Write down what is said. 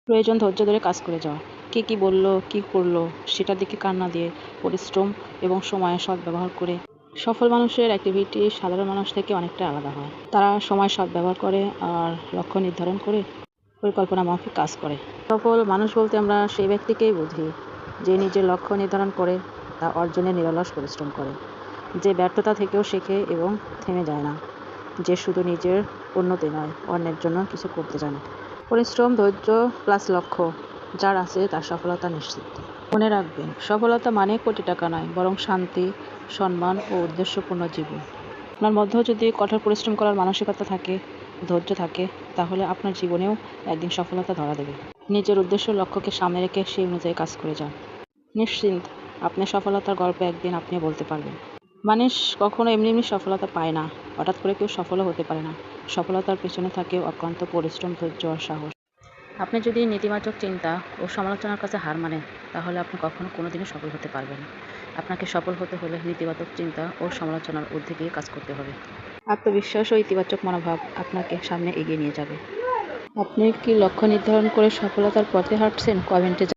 প্রয়োজন ধৈর্য ধরে কাজ করে যাওয়া। কে কী বলল, কী করলো সেটার দিকে কান না দিয়ে পরিশ্রম এবং সময়ের সদ্ব্যবহার করে সফল মানুষের অ্যাক্টিভিটি সাধারণ মানুষ থেকে অনেকটা আলাদা হয়। তারা সময় সদ্ব্যবহার করে আর লক্ষ্য নির্ধারণ করে পরিকল্পনা মাফিক কাজ করে। সফল মানুষ বলতে আমরা সেই ব্যক্তিকেই বুঝি যে নিজের লক্ষ্য নির্ধারণ করে তা অর্জনে নিরলস পরিশ্রম করে, যে ব্যর্থতা থেকেও শেখে এবং থেমে যায় না, যে শুধু নিজের উন্নতি নয় অন্যের জন্য কিছু করতে জানে। পরিশ্রম, ধৈর্য প্লাস লক্ষ্য যার আছে তার সফলতা নিশ্চিত। মনে রাখবেন, সফলতা মানে কোটি টাকা নয়, বরং শান্তি, সম্মান ও উদ্দেশ্যপূর্ণ জীবন। আপনার মধ্যেও যদি কঠোর পরিশ্রম করার মানসিকতা থাকে, ধৈর্য থাকে, তাহলে আপনার জীবনেও একদিন সফলতা ধরা দেবে। নিজের উদ্দেশ্য লক্ষ্যকে সামনে রেখে সেই অনুযায়ী কাজ করে যান। নিশ্চিন্ত, আপনার সফলতার গল্প একদিন আপনিও বলতে পারবেন। মানুষ কখনো এমনি এমনি সফলতা পায় না, হঠাৎ করে কেউ সফলও হতে পারে না। সফলতার পেছনে থাকে অক্লান্ত পরিশ্রম, ধৈর্য আর সাহস। আপনি যদি নেতিবাচক চিন্তা ও সমালোচনার কাছে হার মানেন, তাহলে আপনি কখনো কোনোদিনও সফল হতে পারবেন না। আপনাকে সফল হতে হলে নেতিবাচক চিন্তা ও সমালোচনার ঊর্ধ্বে গিয়ে কাজ করতে হবে। আত্মবিশ্বাস ও ইতিবাচক মনোভাব আপনাকে সামনে এগিয়ে নিয়ে যাবে। আপনি কি লক্ষ্য নির্ধারণ করে সফলতার পথে হাঁটছেন? কমেন্টে